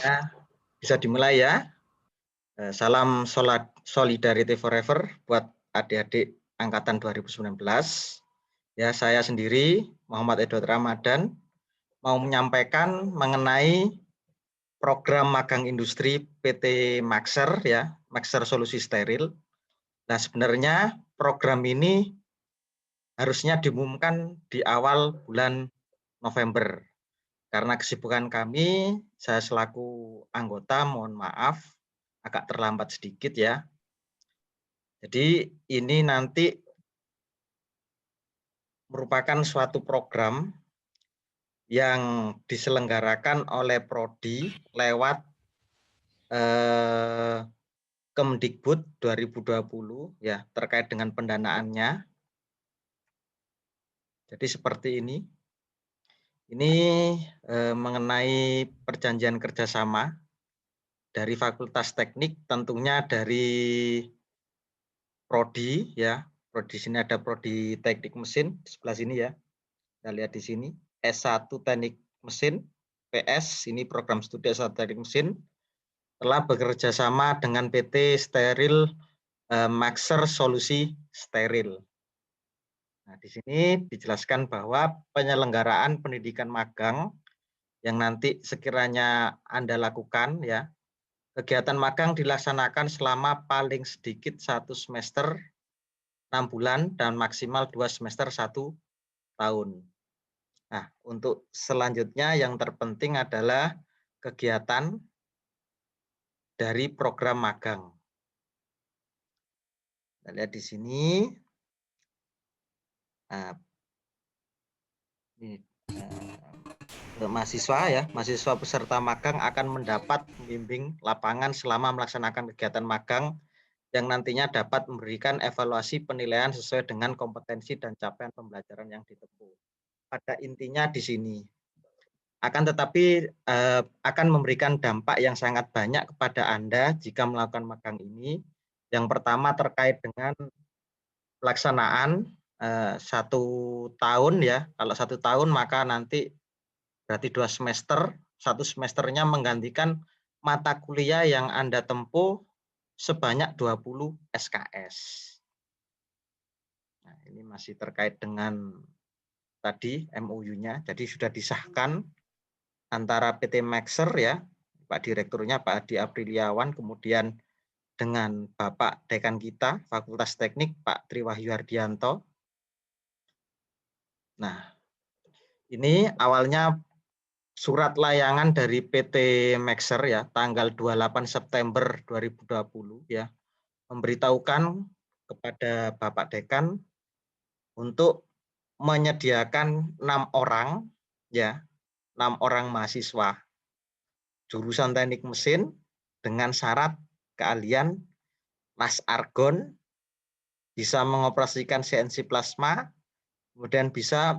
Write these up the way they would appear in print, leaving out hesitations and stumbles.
Ya, bisa dimulai ya. Salam Solidarity Forever buat adik-adik angkatan 2019. Ya, saya sendiri Muhammad Edward Ramadan mau menyampaikan mengenai program magang industri PT Maxer ya, Maxer Solusi Steril. Nah, sebenarnya program ini harusnya diumumkan di awal bulan November. Karena kesibukan kami, saya selaku anggota mohon maaf agak terlambat sedikit ya. Jadi ini nanti merupakan suatu program yang diselenggarakan oleh Prodi lewat Kemdikbud 2020 ya terkait dengan pendanaannya. Jadi seperti ini. Ini mengenai perjanjian kerjasama dari Fakultas Teknik, tentunya dari Prodi ya. Prodi sini ada Prodi Teknik Mesin di sebelah sini ya. Kita lihat di sini S1 Teknik Mesin, PS ini program studi S1 Teknik Mesin telah bekerja sama dengan PT Steril Maxer Solusi Steril. Nah, di sini dijelaskan bahwa penyelenggaraan pendidikan magang yang nanti sekiranya Anda lakukan ya, kegiatan magang dilaksanakan selama paling sedikit 1 semester 6 bulan dan maksimal 2 semester 1 tahun. Nah, untuk selanjutnya yang terpenting adalah kegiatan dari program magang. Kita lihat di sini. Nah, ini mahasiswa ya, mahasiswa peserta magang akan mendapat pembimbing lapangan selama melaksanakan kegiatan magang yang nantinya dapat memberikan evaluasi penilaian sesuai dengan kompetensi dan capaian pembelajaran yang ditempuh. Pada intinya di sini. Akan tetapi akan memberikan dampak yang sangat banyak kepada Anda jika melakukan magang ini. Yang pertama terkait dengan pelaksanaan 1 tahun ya. Kalau 1 tahun maka nanti berarti 2 semester. 1 semesternya menggantikan mata kuliah yang Anda tempuh sebanyak 20 SKS. Nah, ini masih terkait dengan tadi MOU-nya. Jadi sudah disahkan antara PT Maxer ya, Pak Direkturnya Pak Adi Apriliawan, kemudian dengan Bapak Dekan kita, Fakultas Teknik Pak Triwahyu Hardianto. Nah, ini awalnya surat layangan dari PT Maxer ya, tanggal 28 September 2020 ya, memberitahukan kepada Bapak Dekan untuk menyediakan 6 orang ya, 6 orang mahasiswa jurusan teknik mesin dengan syarat keahlian las argon, bisa mengoperasikan CNC plasma, kemudian bisa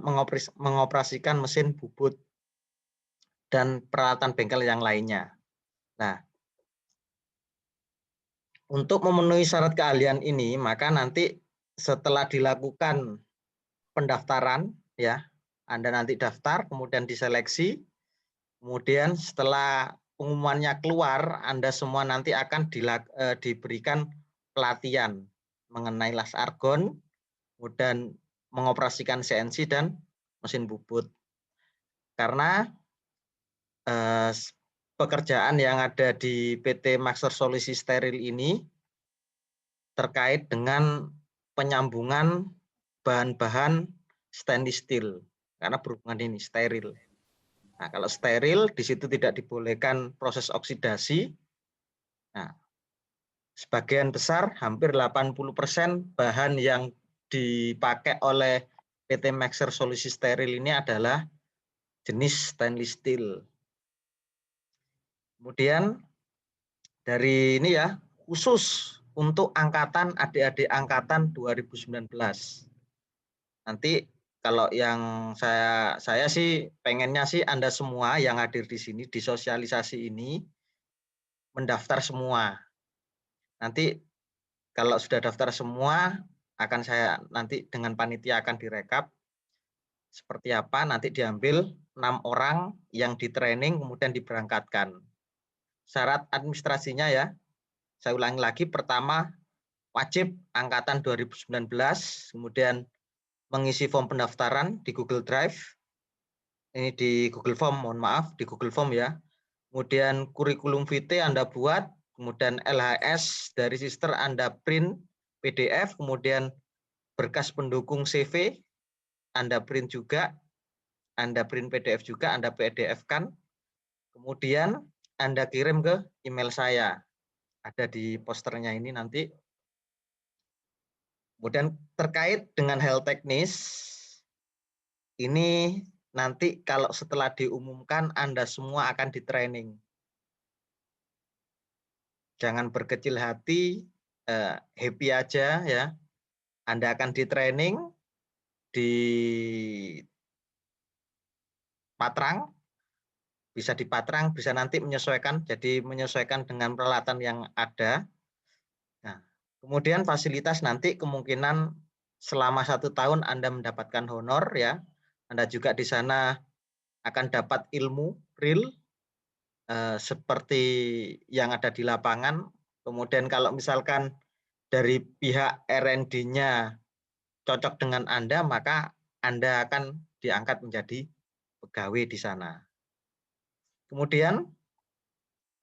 mengoperasikan mesin bubut dan peralatan bengkel yang lainnya. Nah, untuk memenuhi syarat keahlian ini, maka nanti setelah dilakukan pendaftaran ya, Anda nanti daftar, kemudian diseleksi, kemudian setelah pengumumannya keluar, Anda semua nanti akan diberikan pelatihan mengenai las argon, kemudian mengoperasikan CNC dan mesin bubut. Karena pekerjaan yang ada di PT Maxer Solusi Steril ini terkait dengan penyambungan bahan-bahan stainless steel, karena berhubungan ini steril. Nah, kalau steril di situ tidak dibolehkan proses oksidasi. Nah, sebagian besar hampir 80% bahan yang dipakai oleh PT Maxer Solusi Steril ini adalah jenis stainless steel. Kemudian dari ini ya, khusus untuk angkatan adik-adik angkatan 2019. Nanti kalau yang saya sih pengennya sih Anda semua yang hadir di sini di sosialisasi ini mendaftar semua. Nanti kalau sudah daftar semua akan saya nanti dengan panitia akan direkap seperti apa, nanti diambil 6 orang yang di training kemudian diberangkatkan. syarat administrasinya ya. Saya ulangi lagi, pertama wajib angkatan 2019, kemudian mengisi form pendaftaran di Google Drive. Ini di Google Form, mohon maaf, di Google Form ya. Kemudian kurikulum vitae Anda buat, kemudian LHS dari sister Anda print PDF, kemudian berkas pendukung CV Anda print juga, Anda print PDF juga, Anda PDF-kan. Kemudian Anda kirim ke email saya. Ada di posternya ini nanti. Kemudian terkait dengan hal teknis, ini nanti kalau setelah diumumkan Anda semua akan di-training. Jangan berkecil hati, happy aja ya. Anda akan di-training di Patrang, bisa di Patrang, bisa nanti menyesuaikan, jadi menyesuaikan dengan peralatan yang ada. Nah, kemudian fasilitas nanti kemungkinan selama 1 tahun Anda mendapatkan honor ya. Anda juga di sana akan dapat ilmu real seperti yang ada di lapangan. Kemudian kalau misalkan dari pihak R&D-nya cocok dengan Anda, maka Anda akan diangkat menjadi pegawai di sana. Kemudian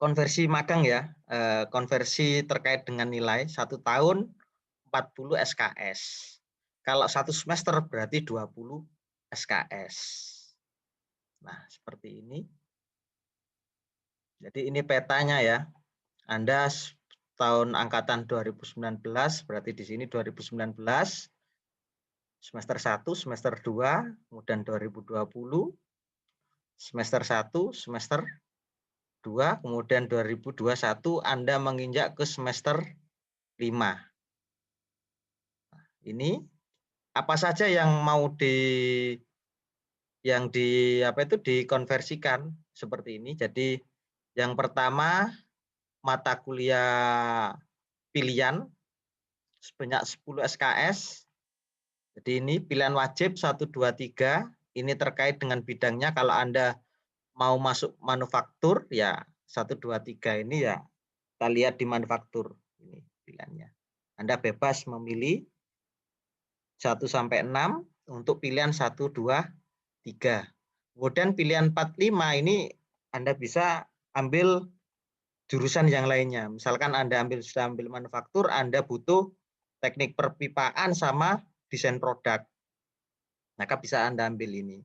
konversi magang ya, konversi terkait dengan nilai 1 tahun 40 SKS. Kalau 1 semester berarti 20 SKS. Nah, seperti ini. Jadi ini petanya ya. Anda tahun angkatan 2019, berarti di sini 2019, semester 1, semester 2, kemudian 2020, semester 1, semester 2, kemudian 2021 Anda menginjak ke semester 5. Nah, ini apa saja yang mau dikonversikan seperti ini. Jadi yang pertama mata kuliah pilihan sebanyak 10 SKS. Jadi ini pilihan wajib 1, 2, 3. Ini terkait dengan bidangnya. Kalau Anda mau masuk manufaktur ya 1, 2, 3 ini ya kita lihat di manufaktur. Ini pilihannya. Anda bebas memilih 1 sampai 6 untuk pilihan 1, 2, 3. Kemudian pilihan 4, 5 ini Anda bisa ambil jurusan yang lainnya. Misalkan Anda sudah ambil manufaktur, Anda butuh teknik perpipaan sama desain produk. Maka bisa Anda ambil ini.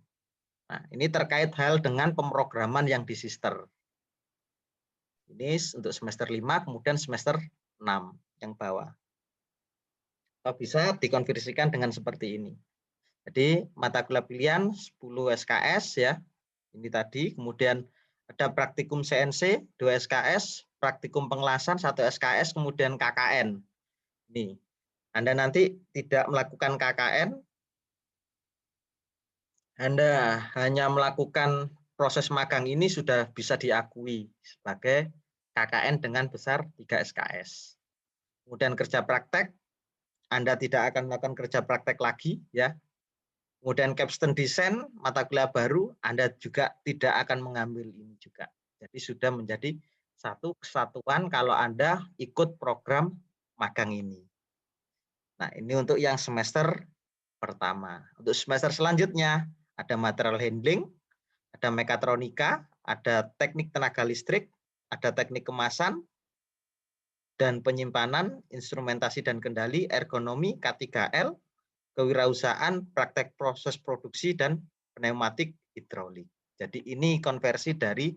Nah, ini terkait hal dengan pemrograman yang di sister. Ini untuk semester 5, kemudian semester 6 yang bawah. Atau bisa dikonversikan dengan seperti ini. Jadi mata kuliah pilihan 10 SKS ya. Ini tadi, kemudian ada praktikum CNC 2 SKS, praktikum pengelasan 1 SKS, kemudian KKN. Nih, Anda nanti tidak melakukan KKN, Anda hanya melakukan proses magang ini sudah bisa diakui sebagai KKN dengan besar 3 SKS. Kemudian kerja praktek, Anda tidak akan melakukan kerja praktek lagi ya. Kemudian capstone desain, mata kuliah baru, Anda juga tidak akan mengambil ini juga. Jadi sudah menjadi satu kesatuan kalau Anda ikut program magang ini. Nah, ini untuk yang semester pertama. Untuk semester selanjutnya, ada material handling, ada mekatronika, ada teknik tenaga listrik, ada teknik kemasan, dan penyimpanan, instrumentasi dan kendali, ergonomi, K3L, kewirausahaan, praktek proses produksi, dan pneumatik hidrolik. Jadi ini konversi dari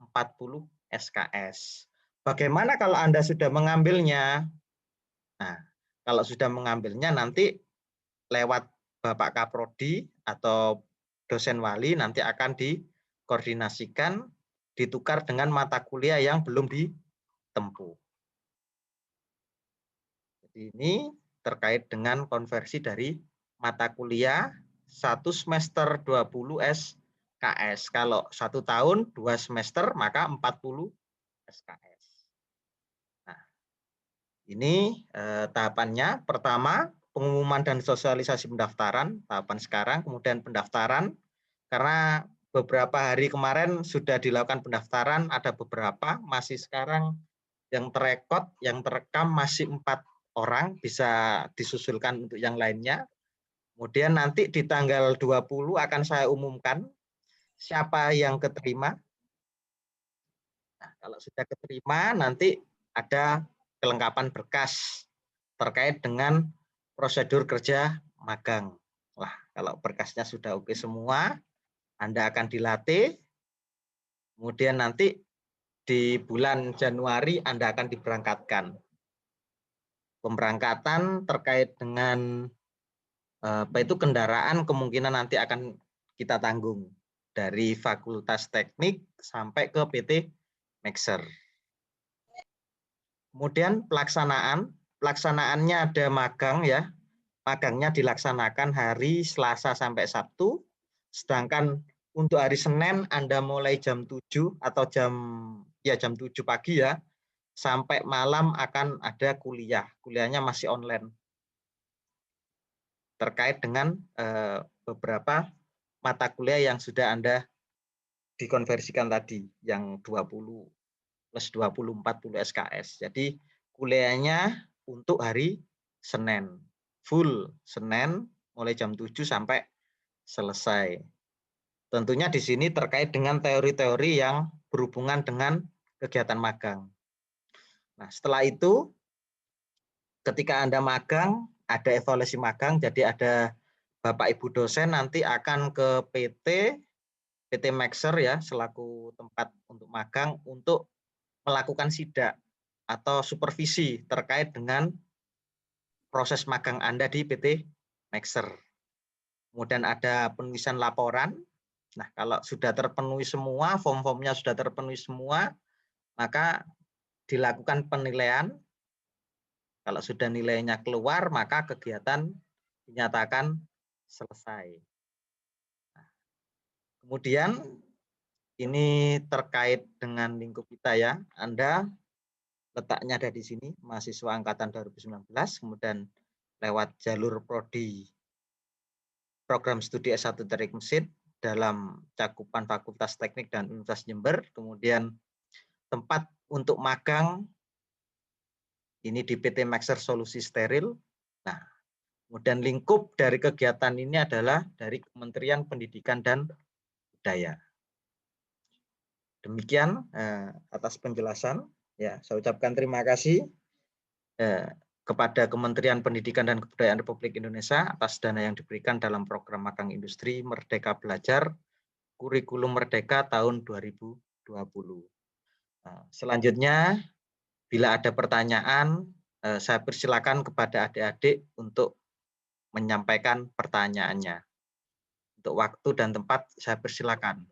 40 SKS. Bagaimana kalau Anda sudah mengambilnya? Nah, kalau sudah mengambilnya nanti lewat Bapak Kaprodi atau dosen wali nanti akan dikoordinasikan, ditukar dengan mata kuliah yang belum ditempuh. Jadi ini terkait dengan konversi dari mata kuliah 1 semester 20 SKS. Kalau 1 tahun 2 semester maka 40 SKS. Nah, ini tahapannya. Pertama, pengumuman dan sosialisasi pendaftaran, tahapan sekarang, kemudian pendaftaran. Karena beberapa hari kemarin sudah dilakukan pendaftaran, ada beberapa, masih sekarang yang terekod, yang terekam masih 4 orang, bisa disusulkan untuk yang lainnya. Kemudian nanti di tanggal 20 akan saya umumkan siapa yang keterima. Nah, kalau sudah keterima, nanti ada kelengkapan berkas terkait dengan prosedur kerja magang. Wah, kalau berkasnya sudah oke semua, Anda akan dilatih, kemudian nanti di bulan Januari Anda akan diberangkatkan. Pemberangkatan terkait dengan apa itu kendaraan kemungkinan nanti akan kita tanggung dari Fakultas Teknik sampai ke PT Maxer. Kemudian pelaksanaannya ada magang ya. Magangnya dilaksanakan hari Selasa sampai Sabtu, sedangkan untuk hari Senin Anda mulai jam 7 atau jam 7 pagi ya, sampai malam akan ada kuliah. Kuliahnya masih online. Terkait dengan beberapa mata kuliah yang sudah Anda dikonversikan tadi, yang 20 plus 20, 40 SKS. Jadi kuliahnya untuk hari Senin. Full Senin mulai jam 7 sampai selesai. Tentunya di sini terkait dengan teori-teori yang berhubungan dengan kegiatan magang. Nah, setelah itu ketika Anda magang, ada evaluasi magang, jadi ada Bapak Ibu dosen nanti akan ke PT Maxer ya, selaku tempat untuk magang untuk melakukan sidak atau supervisi terkait dengan proses magang Anda di PT Maxer. Kemudian ada penulisan laporan. Nah, kalau sudah terpenuhi semua, form-formnya sudah terpenuhi semua, maka dilakukan penilaian. Kalau sudah nilainya keluar, maka kegiatan dinyatakan selesai. Nah, kemudian ini terkait dengan lingkup kita ya. Anda letaknya ada di sini, mahasiswa angkatan 2019, kemudian lewat jalur prodi program studi S1 Teknik Mesin dalam cakupan Fakultas Teknik dan Universitas Jember, kemudian tempat untuk magang ini di PT Maxer Solusi Steril. Nah, kemudian lingkup dari kegiatan ini adalah dari Kementerian Pendidikan dan Budaya. Demikian atas penjelasan. Ya, saya ucapkan terima kasih kepada Kementerian Pendidikan dan Kebudayaan Republik Indonesia atas dana yang diberikan dalam program magang industri Merdeka Belajar Kurikulum Merdeka tahun 2020. Nah, selanjutnya, bila ada pertanyaan, saya persilakan kepada adik-adik untuk menyampaikan pertanyaannya. Untuk waktu dan tempat, saya persilakan.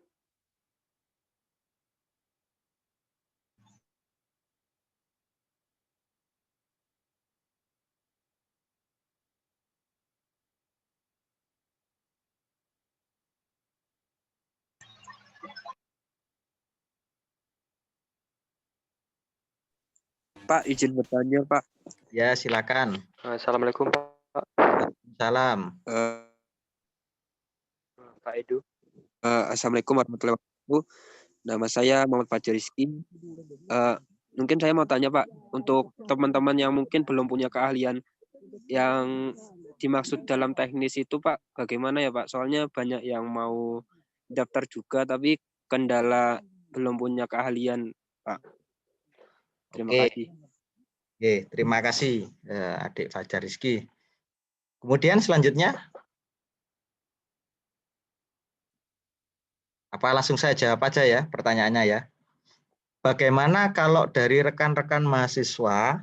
Pak, izin bertanya, Pak. Ya, silakan. Assalamualaikum, Pak. Salam. Pak Edu. Assalamualaikum warahmatullahi wabarakatuh. Nama saya Muhammad Fajar Rizky. Mungkin saya mau tanya, Pak, untuk teman-teman yang mungkin belum punya keahlian yang dimaksud dalam teknis itu, Pak, bagaimana ya, Pak? Soalnya banyak yang mau daftar juga, tapi kendala belum punya keahlian, Pak. Terima kasih. Oke, terima kasih Adik Fajar Rizky. Kemudian selanjutnya, apa langsung saya jawab aja ya pertanyaannya ya. Bagaimana kalau dari rekan-rekan mahasiswa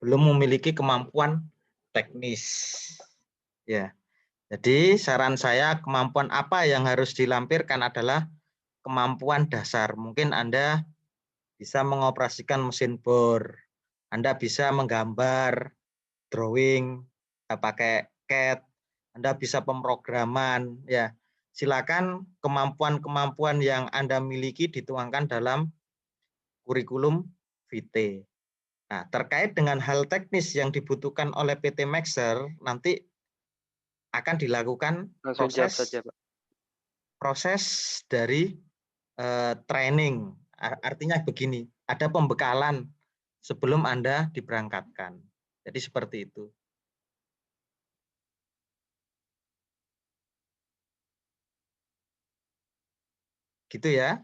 belum memiliki kemampuan teknis? Ya, jadi saran saya kemampuan apa yang harus dilampirkan adalah kemampuan dasar. Mungkin Anda bisa mengoperasikan mesin bor, Anda bisa menggambar, drawing, pakai CAD, Anda bisa pemrograman, ya. Silakan kemampuan-kemampuan yang Anda miliki dituangkan dalam kurikulum vitae. Nah, terkait dengan hal teknis yang dibutuhkan oleh PT Maxer, nanti akan dilakukan Langsung jawab proses. saja, Pak. proses dari training. Artinya begini, ada pembekalan sebelum Anda diberangkatkan. Jadi seperti itu. Gitu ya.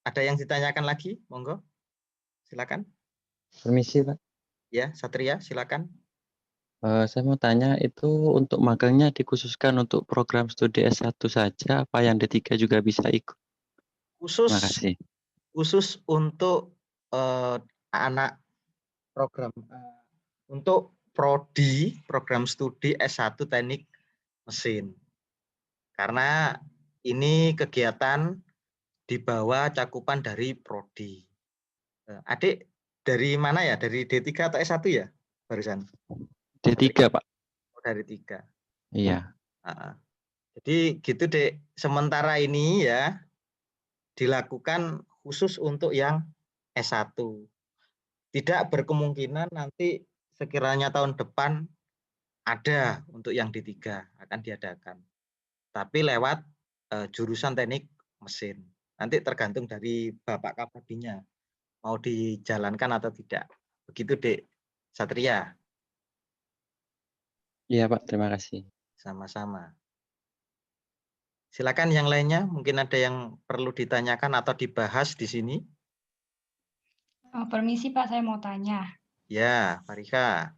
Ada yang ditanyakan lagi? Monggo. Silakan. Permisi, Pak. Ya, Satria, silakan. Saya mau tanya, itu untuk magangnya dikhususkan untuk program studi S1 saja, apa yang D3 juga bisa ikut? Terima kasih. Khusus untuk anak program untuk prodi, program studi S1 Teknik Mesin. Karena ini kegiatan di bawah cakupan dari prodi. Adik dari mana ya? Dari D3 atau S1 ya? Barusan. D3, Pak. Oh, dari 3. Iya. Jadi gitu, Dek. Sementara ini ya dilakukan khusus untuk yang S1. Tidak berkemungkinan nanti sekiranya tahun depan ada untuk yang D3 akan diadakan. Tapi lewat jurusan teknik mesin. Nanti tergantung dari Bapak Kaprodinya mau dijalankan atau tidak. Begitu, Dek Satria. Iya, Pak. Terima kasih. Sama-sama. Silakan yang lainnya, mungkin ada yang perlu ditanyakan atau dibahas di sini. Permisi Pak, saya mau tanya. Ya, Farika.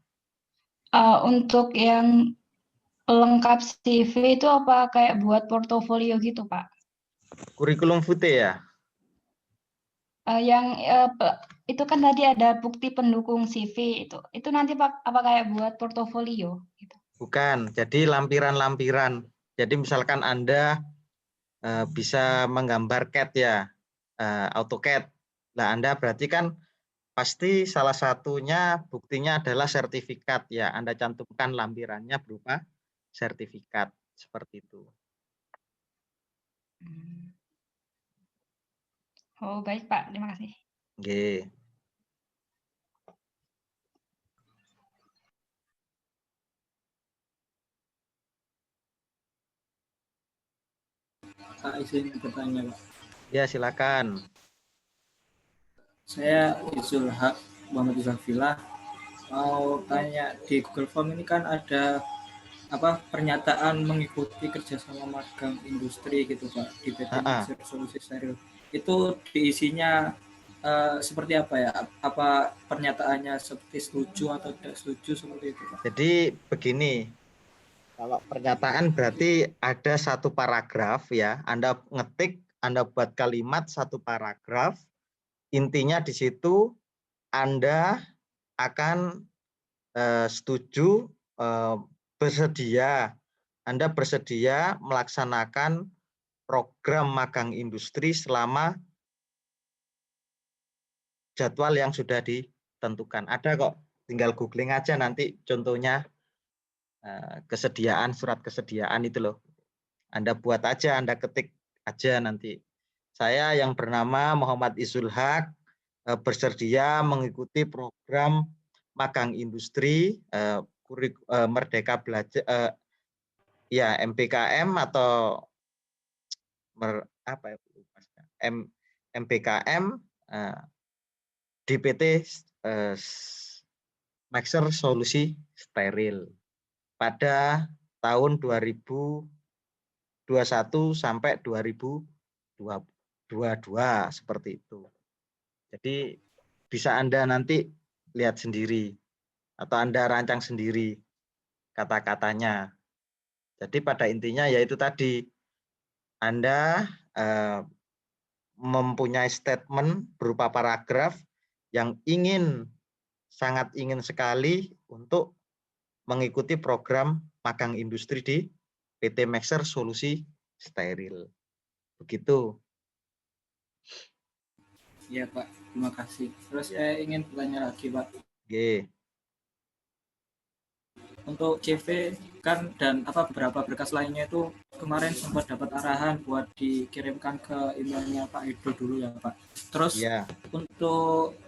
Untuk yang pelengkap CV itu apa kayak buat portofolio gitu Pak? Kurikulum vitae ya? Itu kan tadi ada bukti pendukung CV itu. Itu nanti Pak apa kayak buat portofolio? Gitu. Bukan, jadi lampiran-lampiran. Jadi misalkan Anda bisa menggambar CAD ya, AutoCAD. Nah, Anda berarti kan pasti salah satunya buktinya adalah sertifikat ya. Anda cantumkan lampirannya berupa sertifikat seperti itu. Oh, baik Pak, terima kasih. Oke. Pak, izin bertanya, Pak. Ya, silakan. Saya Izul Haq Muhammad Izafillah mau tanya, di Google Form ini kan ada pernyataan mengikuti kerjasama magang industri gitu Pak di PT Mixer Solusi Steril. Itu diisinya seperti apa ya? Apa pernyataannya seperti setuju atau tidak setuju seperti itu Pak? Jadi begini. Kalau pernyataan berarti ada satu paragraf ya, Anda ngetik, Anda buat kalimat satu paragraf, intinya di situ Anda akan setuju, bersedia, Anda bersedia melaksanakan program magang industri selama jadwal yang sudah ditentukan. Ada kok, tinggal googling aja nanti contohnya. Kesediaan, surat kesediaan itu loh. Anda buat aja, Anda ketik aja nanti. Saya yang bernama Muhammad Izul Haq bersedia mengikuti program magang industri Merdeka Belajar ya MBKM atau MBKM di PT Mixer Solusi Steril pada tahun 2021 sampai 2022 seperti itu. Jadi bisa Anda nanti lihat sendiri atau Anda rancang sendiri kata-katanya. Jadi pada intinya yaitu tadi Anda mempunyai statement berupa paragraf yang sangat ingin sekali untuk mengikuti program magang industri di PT Mixer Solusi Steril. Begitu. Iya Pak, terima kasih. Terus saya ingin bertanya lagi Pak. Oke. Untuk CV kan dan beberapa berkas lainnya itu kemarin sempat dapat arahan buat dikirimkan ke emailnya Pak Edo dulu ya Pak. Terus untuk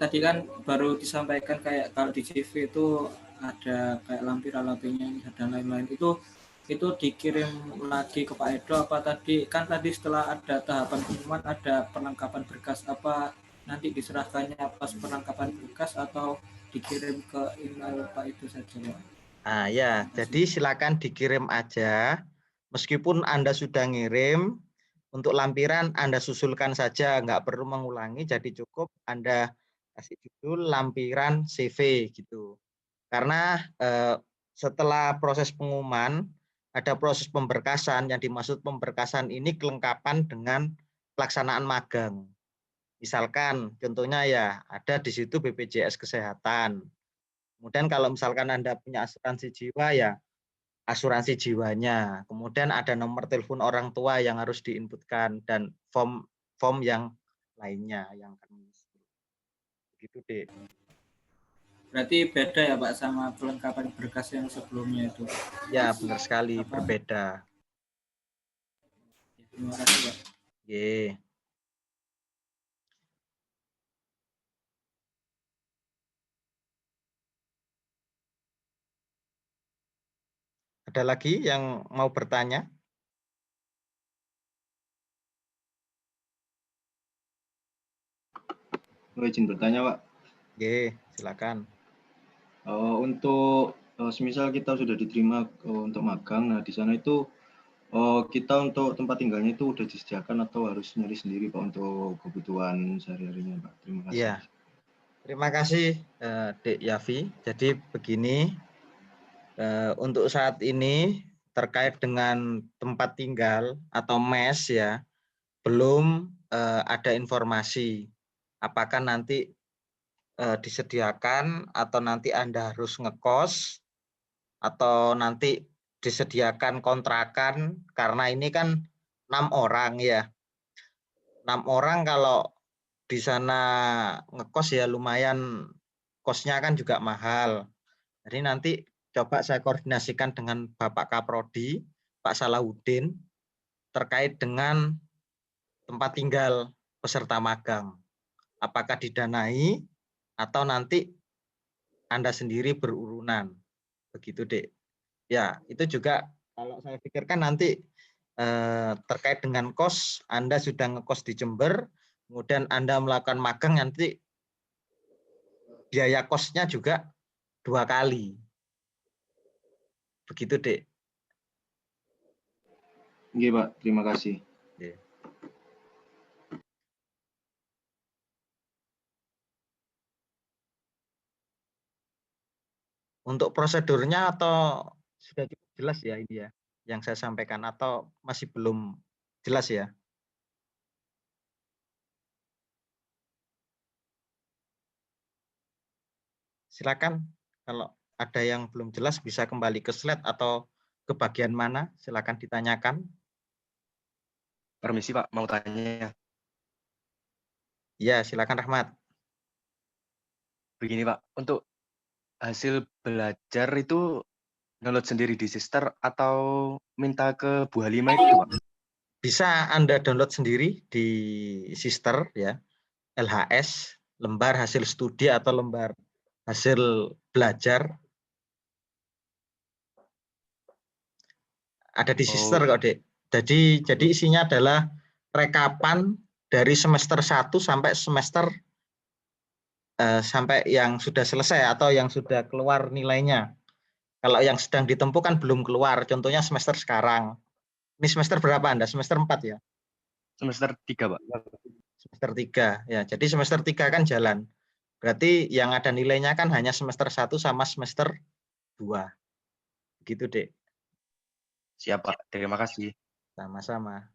tadi kan baru disampaikan kayak kalau di CV itu ada kayak lampiran-lampirannya dan lain-lain, itu itu dikirim lagi ke Pak Edo apa tadi kan tadi setelah ada tahapan pengumuman ada perlengkapan berkas, apa nanti diserahkannya pas perlengkapan berkas atau dikirim ke email Pak Edo saja Pak? Ah ya, jadi silakan dikirim aja. Meskipun Anda sudah ngirim, untuk lampiran Anda susulkan saja, nggak perlu mengulangi. Jadi cukup Anda kasih judul lampiran CV gitu. Karena setelah proses pengumuman ada proses pemberkasan. Yang dimaksud pemberkasan ini kelengkapan dengan pelaksanaan magang. Misalkan contohnya ya ada di situ BPJS Kesehatan. Kemudian kalau misalkan Anda punya asuransi jiwa ya asuransi jiwanya. Kemudian ada nomor telepon orang tua yang harus diinputkan dan form yang lainnya yang akan mengisi. Begitu, Dek. Berarti beda ya Pak sama pelengkapan berkas yang sebelumnya itu? Ya, benar sekali, berbeda. Terima kasih Pak. Ye. Ada lagi yang mau bertanya? Izin bertanya, Pak. Ye, silakan. Untuk semisal kita sudah diterima untuk magang, nah di sana itu kita untuk tempat tinggalnya itu udah disediakan atau harus nyari sendiri Pak untuk kebutuhan sehari-harinya Pak? Terima kasih. Ya, terima kasih Dek Yafi. Jadi begini, untuk saat ini terkait dengan tempat tinggal atau mes ya, belum ada informasi apakah nanti disediakan atau nanti Anda harus ngekos atau nanti disediakan kontrakan, karena ini kan 6 orang ya. 6 orang kalau di sana ngekos ya lumayan, kosnya kan juga mahal. Jadi nanti coba saya koordinasikan dengan Bapak Kaprodi, Pak Salahuddin, terkait dengan tempat tinggal peserta magang. Apakah didanai atau nanti Anda sendiri berurunan. Begitu, Dek. Ya, itu juga kalau saya pikirkan nanti terkait dengan kos, Anda sudah ngekos di Jember, kemudian Anda melakukan magang, nanti biaya kosnya juga 2 kali. Begitu, Dek. Oke, Pak. Terima kasih. Oke. Untuk prosedurnya atau sudah cukup jelas ya ini ya yang saya sampaikan atau masih belum jelas ya? Silakan kalau ada yang belum jelas bisa kembali ke slide atau ke bagian mana, silakan ditanyakan. Permisi Pak, mau tanya. Ya, silakan Rahmat. Begini Pak, untuk hasil belajar itu download sendiri di Sister atau minta ke Bu Halimah itu Pak? Bisa Anda download sendiri di Sister ya, LHS, lembar hasil studi atau lembar hasil belajar. Ada di Sister kok, Dek. Jadi isinya adalah rekapan dari semester 1 sampai semester sampai yang sudah selesai atau yang sudah keluar nilainya. Kalau yang sedang ditempuh kan belum keluar, contohnya semester sekarang. Ini semester berapa Anda? Semester 4 ya? Semester 3 Pak. Semester 3 ya. Jadi semester 3 kan jalan. Berarti yang ada nilainya kan hanya semester 1 sama semester 2. Begitu, Dek. Siap Pak, terima kasih. Sama-sama.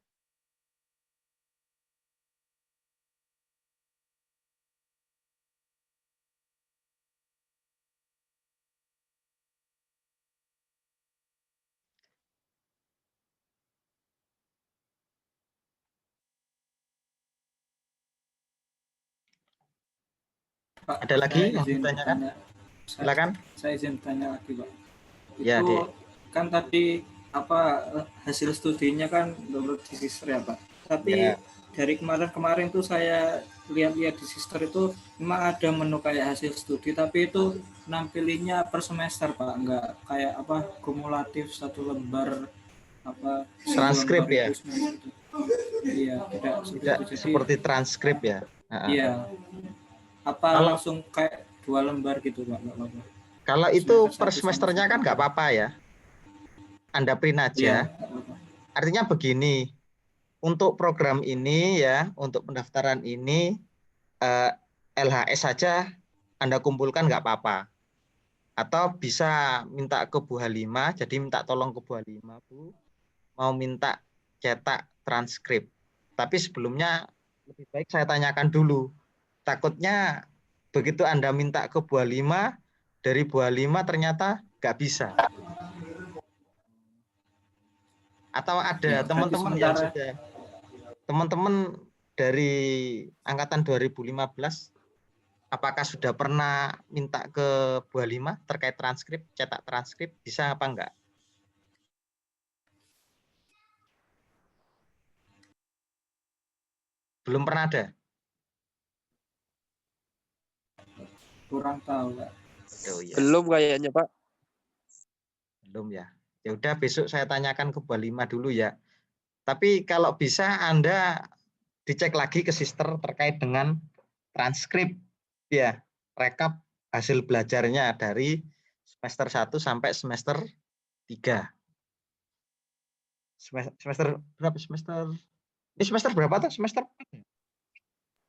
Pak, ada lagi yang izin ditanyakan? Silakan. Saya izin tanya lagi Pak. Ya, Itu Dek. kan tadi apa hasil studinya kan download di Sister ya Pak. Tapi Ya. dari kemarin-kemarin tuh saya lihat-lihat di Sister itu memang ada menu kayak hasil studi, tapi itu nampilinnya per semester Pak, enggak kayak apa kumulatif satu lembar apa Transkrip ya? itu semester itu. Iya, tidak seperti Tidak itu. Jadi seperti transkrip ya? iya, apa Kalau langsung kayak 2 lembar gitu Pak, enggak apa-apa. kalau itu per Semester 1 sama semesternya kan semester nggak apa-apa ya? Anda print Iya, aja. enggak apa-apa. Artinya begini, untuk program ini ya, untuk pendaftaran ini LHS saja Anda kumpulkan nggak apa-apa. Atau bisa minta ke Bu Halimah, jadi minta tolong ke Bu Halimah, Bu, mau minta cetak transkrip. Tapi sebelumnya lebih baik saya tanyakan dulu. Takutnya begitu Anda minta ke Bu Halimah, dari Bu Halimah ternyata nggak bisa. Atau ada Ya, teman-teman yang sudah, teman-teman dari angkatan 2015, apakah sudah pernah minta ke Bu Halimah terkait transkrip, cetak transkrip, bisa apa enggak? Belum pernah ada? Kurang tahu Pak. Oh, iya. Belum kayaknya Pak. Belum ya. Ya udah besok saya tanyakan ke Bu Halimah dulu ya. Tapi kalau bisa Anda dicek lagi ke Sister terkait dengan transkrip ya, rekap hasil belajarnya dari semester 1 sampai semester 3. Semester berapa semester? Ini semester berapa tuh? Semester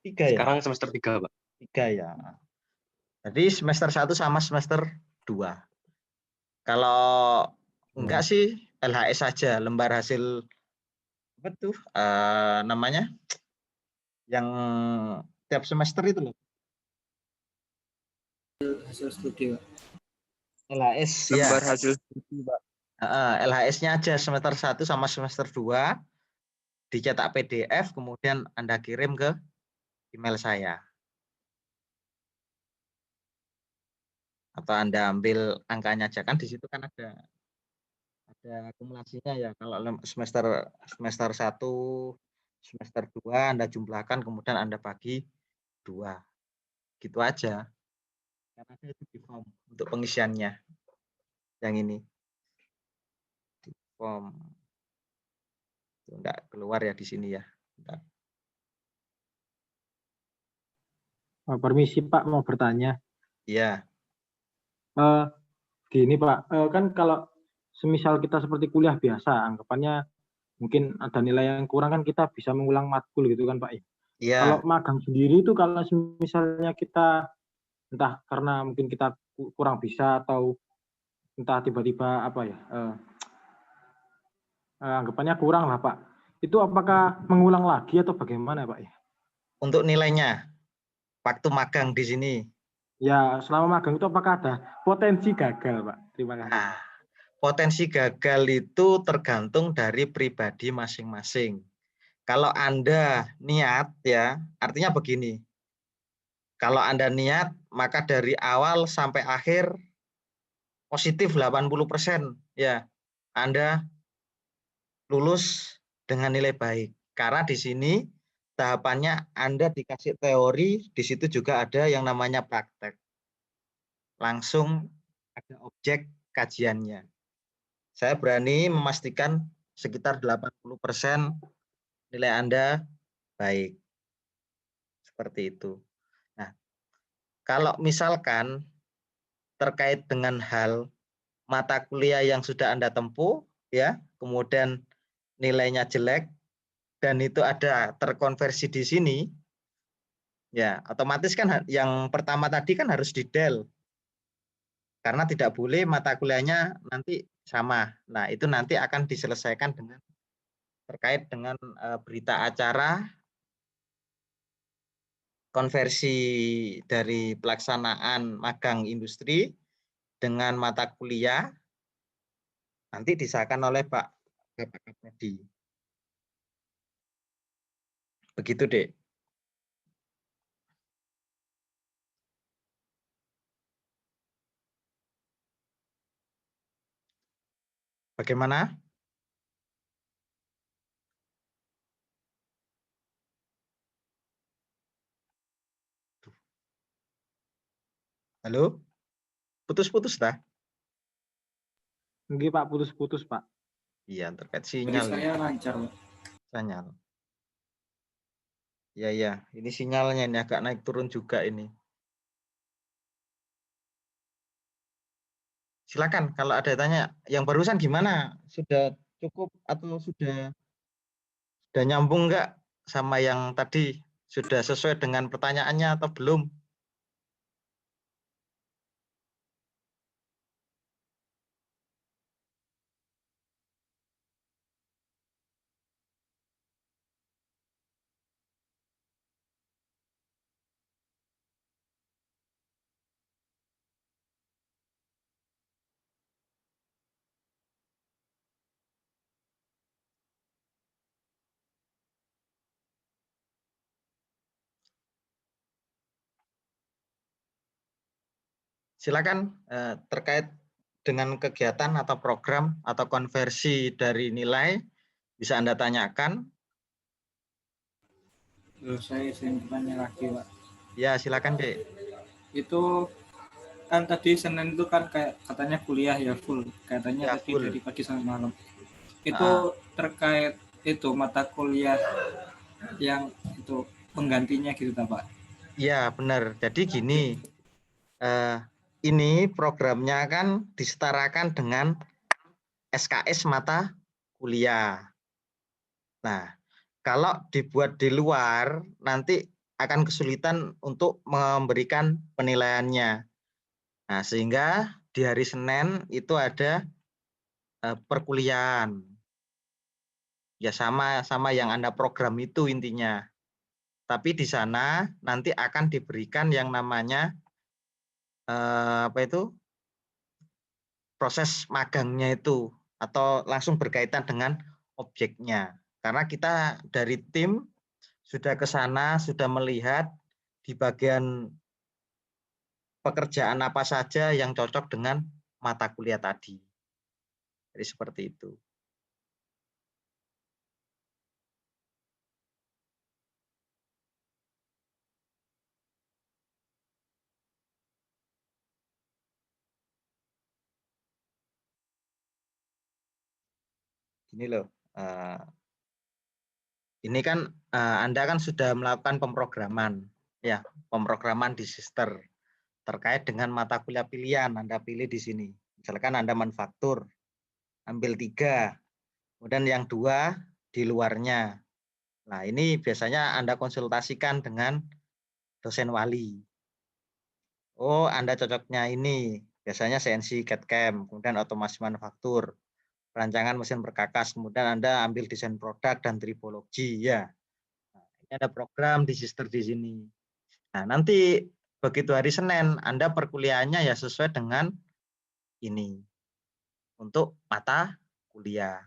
3 ya? Sekarang semester 3, Pak. 3 ya. Jadi semester 1 sama semester 2. Kalau enggak sih LHS saja, lembar hasil apa tuh namanya? Yang tiap semester itu loh. Hasil studi Pak. LHS Lembar ya. hasil studi Pak. LHS-nya aja semester 1 sama semester 2 dicetak PDF kemudian Anda kirim ke email saya. Atau Anda ambil angkanya aja, kan di situ kan ada akumulasinya ya. Kalau semester 1, semester 2 Anda jumlahkan kemudian Anda bagi 2. Gitu aja. Karena ada itu di form untuk pengisiannya. Yang ini. Di form. Enggak keluar ya di sini ya. Bentar. Permisi Pak, mau bertanya. Iya. Gini Pak, kan kalau semisal kita seperti kuliah biasa, anggapannya mungkin ada nilai yang kurang kan kita bisa mengulang matkul gitu kan Pak. Iya. Kalau magang sendiri itu kalau misalnya kita entah karena mungkin kita kurang bisa atau entah tiba-tiba apa ya, anggapannya kurang lah Pak. Itu apakah mengulang lagi atau bagaimana Pak ya? Untuk nilainya, waktu magang di sini. Ya, selama magang itu apakah ada potensi gagal Pak? Terima kasih. Nah, potensi gagal itu tergantung dari pribadi masing-masing. Kalau Anda niat ya, artinya begini. Kalau Anda niat, maka dari awal sampai akhir positif 80% ya. Anda lulus dengan nilai baik. Karena di sini tahapannya Anda dikasih teori, di situ juga ada yang namanya praktek. Langsung ada objek kajiannya. Saya berani memastikan sekitar 80% nilai Anda baik. Seperti itu. Nah, kalau misalkan terkait dengan hal mata kuliah yang sudah Anda tempuh, ya, kemudian nilainya jelek, dan itu ada terkonversi di sini, ya, otomatis kan yang pertama tadi kan harus di-del. Karena tidak boleh mata kuliahnya nanti sama. Nah, itu nanti akan diselesaikan dengan terkait dengan berita acara konversi dari pelaksanaan magang industri dengan mata kuliah nanti disahkan oleh Pak Kapedi. Begitu, Dek. Bagaimana? Halo? Putus-putus dah? Nggih, Pak, putus-putus, Pak. Iya, terkait Dari sinyal ini. saya lancar, Pak. Sinyal. Iya, iya. Ini sinyalnya ini agak naik turun juga ini. Silakan kalau ada tanya. Yang barusan gimana? Sudah cukup atau sudah nyambung nggak sama yang tadi? Sudah sesuai dengan pertanyaannya atau belum? Silakan terkait dengan kegiatan atau program atau konversi dari nilai bisa Anda tanyakan. Saya ingin bertanya lagi, Pak. Ya, silakan, Dek. Itu kan tadi Senin itu kan kayak katanya kuliah ya full, katanya Ya, tadi full. dari pagi sampai malam. Itu terkait itu mata kuliah yang itu penggantinya gitu, Pak. Iya, benar. Jadi gini, ini programnya kan disetarakan dengan SKS mata kuliah. Nah, kalau dibuat di luar, nanti akan kesulitan untuk memberikan penilaiannya. Nah, sehingga di hari Senin itu ada perkuliahan. Ya sama yang Anda program itu intinya. Tapi di sana nanti akan diberikan yang namanya proses magangnya itu atau langsung berkaitan dengan objeknya. Karena kita dari tim sudah ke sana, sudah melihat di bagian pekerjaan apa saja yang cocok dengan mata kuliah tadi. Jadi seperti itu. Ini loh, ini kan Anda kan sudah melakukan pemrograman, ya, pemrograman di Sister terkait dengan mata kuliah pilihan Anda pilih di sini. Misalkan Anda manufaktur, ambil 3, kemudian yang 2 di luarnya. Nah, ini biasanya Anda konsultasikan dengan dosen wali. Oh, Anda cocoknya ini, biasanya CNC CAD/CAM, kemudian otomasi manufaktur, rancangan mesin perkakas, kemudian Anda ambil desain produk dan tripologi, ya. Nah, ini ada program di Sister di sini. Nah, nanti begitu hari Senin, Anda perkuliahannya ya sesuai dengan ini untuk mata kuliah.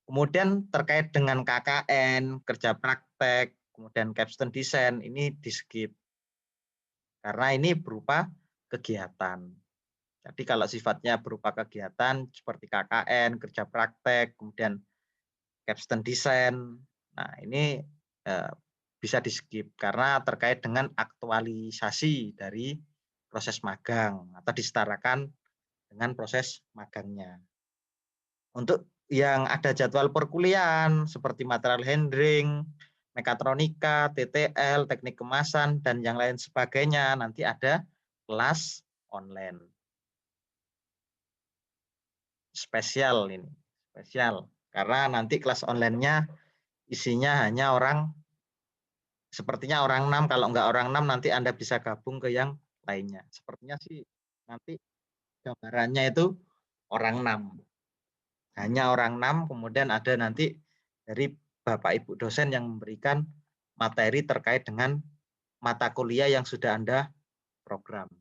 Kemudian terkait dengan KKN, kerja praktek, kemudian capstone desain, ini di skip. Karena ini berupa kegiatan. Jadi kalau sifatnya berupa kegiatan seperti KKN, kerja praktek, kemudian capstone desain, nah ini bisa di skip karena terkait dengan aktualisasi dari proses magang atau disetarakan dengan proses magangnya. Untuk yang ada jadwal perkuliahan seperti material handling, mekatronika, TTL, teknik kemasan, dan yang lain sebagainya, nanti ada kelas online. Spesial ini, spesial. Karena nanti kelas online-nya isinya hanya sepertinya orang 6, kalau enggak orang 6 nanti Anda bisa gabung ke yang lainnya. Sepertinya sih nanti gambarannya itu orang 6. Hanya orang 6, kemudian ada nanti dari Bapak Ibu dosen yang memberikan materi terkait dengan mata kuliah yang sudah Anda program.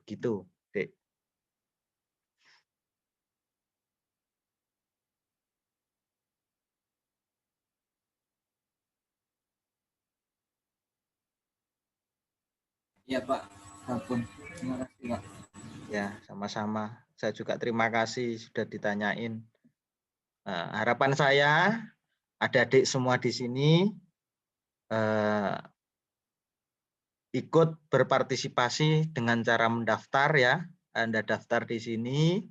Begitu, Dek. Iya, Pak. Ampun. Terima kasih, Pak. Ya, sama-sama. Saya juga terima kasih sudah ditanyain. Harapan saya adik-adik semua di sini ikut berpartisipasi dengan cara mendaftar ya. Anda daftar di sini,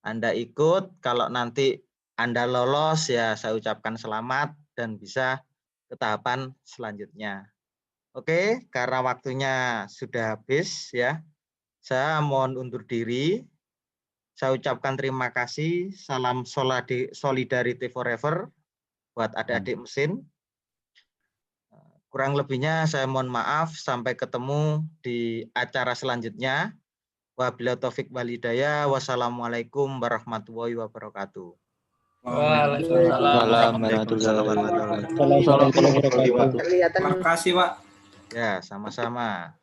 Anda ikut, kalau nanti Anda lolos ya saya ucapkan selamat dan bisa ke tahapan selanjutnya. Oke, karena waktunya sudah habis ya, saya mohon undur diri. Saya ucapkan terima kasih, salam solidarity forever buat adik-adik mesin. Kurang lebihnya saya mohon maaf, sampai ketemu di acara selanjutnya. Wabillahi taufik wal hidayah. Wassalamualaikum warahmatullahi wabarakatuh. Waalaikumsalam warahmatullahi wabarakatuh. Assalamualaikum warahmatullahi wabarakatuh. Terima kasih, Pak. Ya, sama-sama.